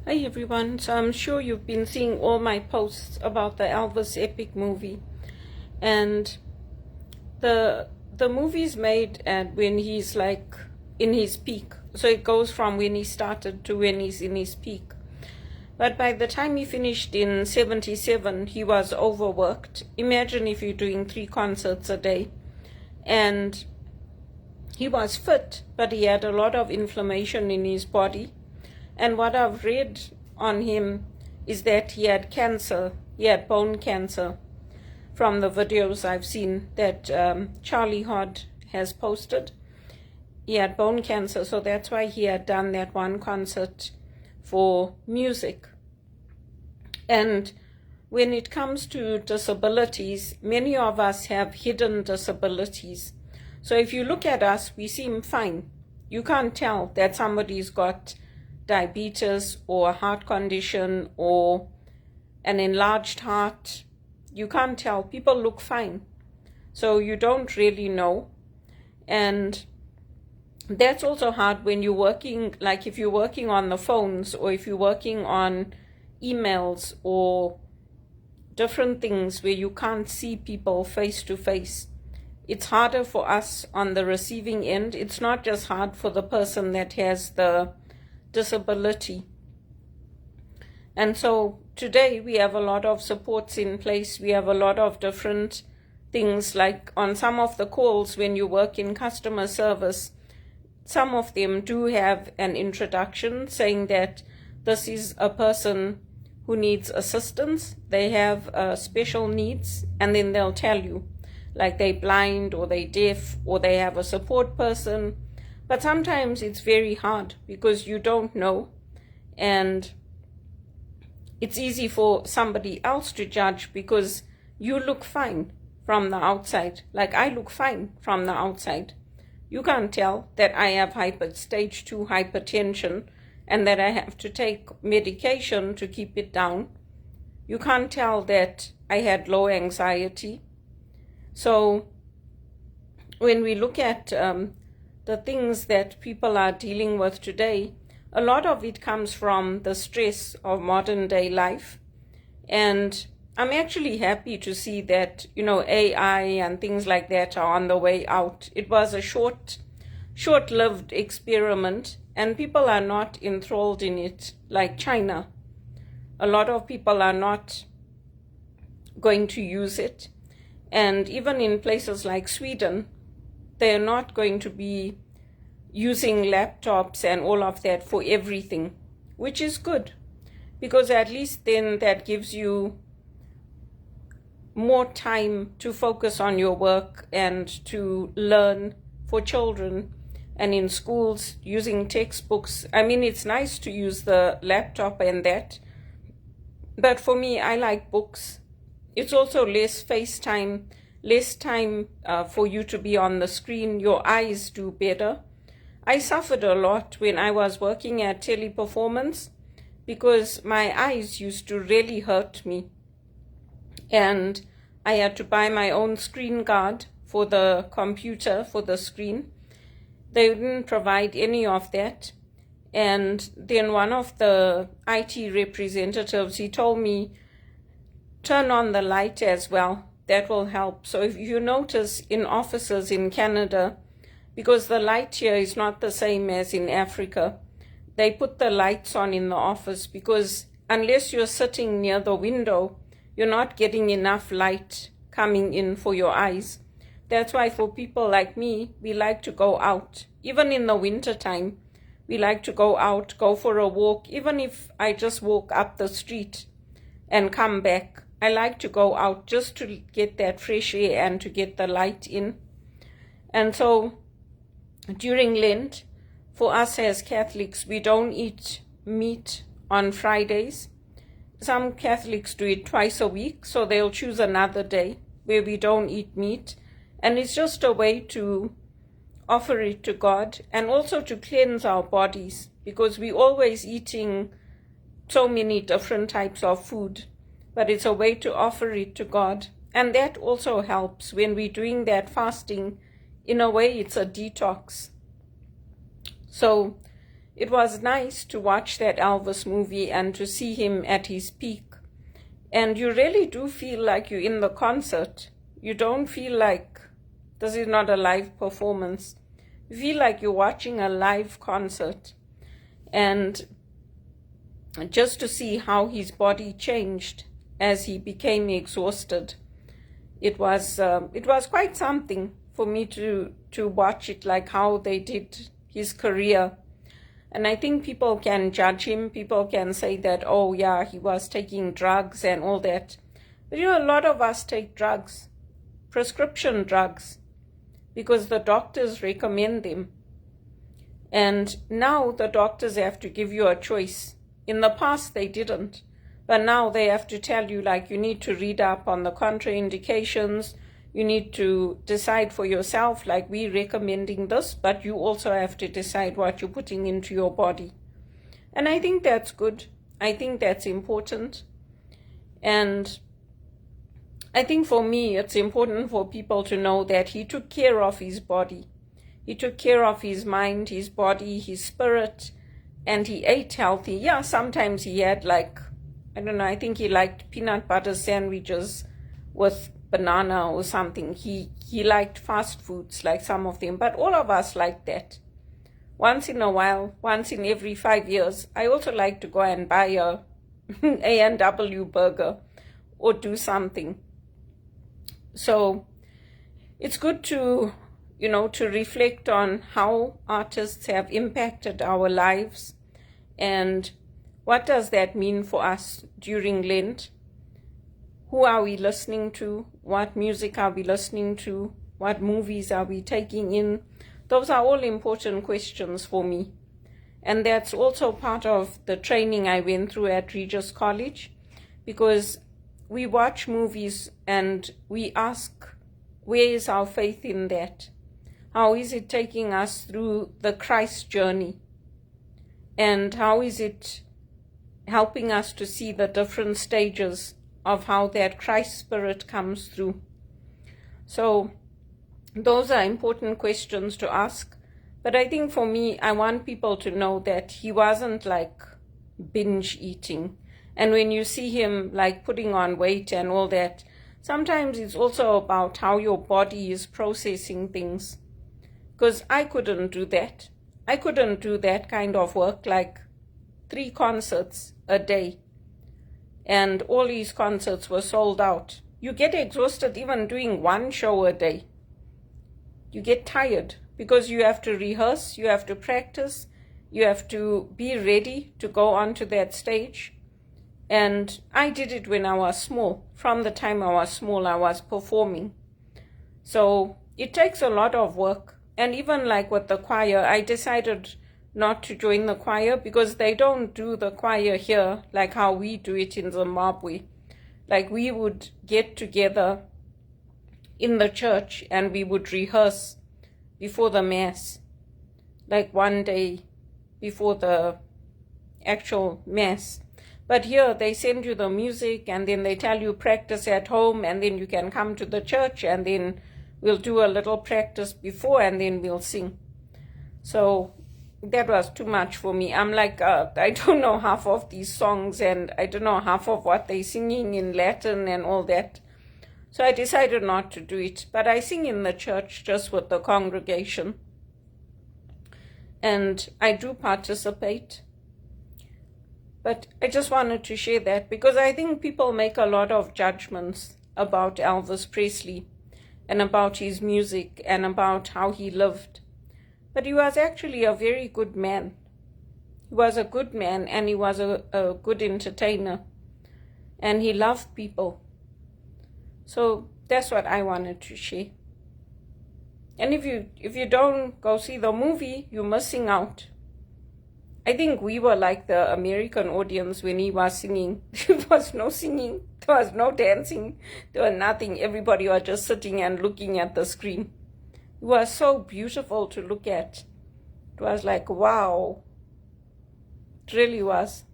Hi everyone, so I'm sure you've been seeing all my posts about the Elvis epic movie, and the movie's made at when he's like in his peak, so it goes from when he started to when he's in his peak. But by the time he finished in 77, he was overworked. Imagine if you're doing 3 concerts a day. And he was fit, but he had a lot of inflammation in his body. And what I've read on him is that he had cancer. He had bone cancer from the videos I've seen that Charlie Hod has posted. He had bone cancer, so that's why he had done that one concert for music. And when it comes to disabilities, many of us have hidden disabilities. So if you look at us, we seem fine. You can't tell that somebody's got diabetes or a heart condition or an enlarged heart. You can't tell. People look fine. So you don't really know. And that's also hard when you're working, like if you're working on the phones or if you're working on emails or different things where you can't see people face to face. It's harder for us on the receiving end. It's not just hard for the person that has the disability. And so today we have a lot of supports in place. We have a lot of different things, like on some of the calls when you work in customer service, some of them do have an introduction saying that this is a person who needs assistance. They have special needs, and then they'll tell you, like they're blind or they're deaf or they have a support person. But sometimes it's very hard because you don't know, and it's easy for somebody else to judge because you look fine from the outside. Like I look fine from the outside. You can't tell that I have stage 2 hypertension and that I have to take medication to keep it down. You can't tell that I had low anxiety. So when we look at the things that people are dealing with today, a lot of it comes from the stress of modern day life. And I'm actually happy to see that, AI and things like that are on the way out. It was a short-lived experiment, and people are not enthralled in it like China. A lot of people are not going to use it. And even in places like Sweden, they're not going to be using laptops and all of that for everything, which is good, because at least then that gives you more time to focus on your work and to learn for children. And in schools, using textbooks. I mean, it's nice to use the laptop and that, but for me, I like books. It's also less face time, less time for you to be on the screen. Your eyes do better. I suffered a lot when I was working at Teleperformance because my eyes used to really hurt me. And I had to buy my own screen guard for the computer, for the screen. They didn't provide any of that. And then one of the IT representatives, he told me, turn on the light as well. That will help. So if you notice in offices in Canada, because the light here is not the same as in Africa, they put the lights on in the office because unless you're sitting near the window, you're not getting enough light coming in for your eyes. That's why for people like me, we like to go out. Even in the winter time, we like to go out, go for a walk. Even if I just walk up the street and come back, I like to go out just to get that fresh air and to get the light in. And so during Lent, for us as Catholics, we don't eat meat on Fridays. Some Catholics do it twice a week, so they'll choose another day where we don't eat meat. And it's just a way to offer it to God and also to cleanse our bodies, because we're always eating so many different types of food. But it's a way to offer it to God. And that also helps when we're doing that fasting. In a way, it's a detox. So it was nice to watch that Elvis movie and to see him at his peak. And you really do feel like you're in the concert. You don't feel like this is not a live performance. You feel like you're watching a live concert. And just to see how his body changed as he became exhausted, it was quite something for me to watch it, like how they did his career. And I think people can judge him. People can say that, oh yeah, he was taking drugs and all that. But a lot of us take drugs, prescription drugs, because the doctors recommend them. And now the doctors have to give you a choice. In the past they didn't. But now they have to tell you, like, you need to read up on the contraindications. You need to decide for yourself, like, we're recommending this, but you also have to decide what you're putting into your body. And I think that's good. I think that's important. And I think for me, it's important for people to know that he took care of his body. He took care of his mind, his body, his spirit, and he ate healthy. Yeah, sometimes he had, like, I don't know, I think he liked peanut butter sandwiches with banana or something. He liked fast foods, like some of them, but all of us like that. Once in a while, once in every 5 years, I also like to go and buy a A&W burger or do something. So it's good to, to reflect on how artists have impacted our lives, and what does that mean for us during Lent? Who are we listening to? What music are we listening to? What movies are we taking in? Those are all important questions for me. And that's also part of the training I went through at Regis College, because we watch movies and we ask, where is our faith in that? How is it taking us through the Christ journey? And how is it helping us to see the different stages of how that Christ spirit comes through? So those are important questions to ask. But I think for me, I want people to know that he wasn't like binge eating. And when you see him like putting on weight and all that, sometimes it's also about how your body is processing things. Because I couldn't do that. I couldn't do that kind of work, like 3 concerts a day. And all these concerts were sold out. You get exhausted even doing 1 show a day. You get tired because you have to rehearse, you have to practice, you have to be ready to go onto that stage. And I did it when I was small. From the time I was small, I was performing. So it takes a lot of work. And even like with the choir, I decided not to join the choir because they don't do the choir here like how we do it in Zimbabwe. Like we would get together in the church and we would rehearse before the Mass, like one day before the actual Mass. But here they send you the music and then they tell you practice at home, and then you can come to the church and then we'll do a little practice before and then we'll sing. So that was too much for me. I'm like, I don't know half of these songs and I don't know half of what they're singing in Latin and all that. So I decided not to do it. But I sing in the church just with the congregation. And I do participate. But I just wanted to share that because I think people make a lot of judgments about Elvis Presley and about his music and about how he lived. But he was actually a very good man. He was a good man and he was a good entertainer. And he loved people. So that's what I wanted to share. And if you don't go see the movie, you're missing out. I think we were like the American audience when he was singing. There was no singing, there was no dancing, there was nothing. Everybody was just sitting and looking at the screen. It was so beautiful to look at. It was like, wow. It really was.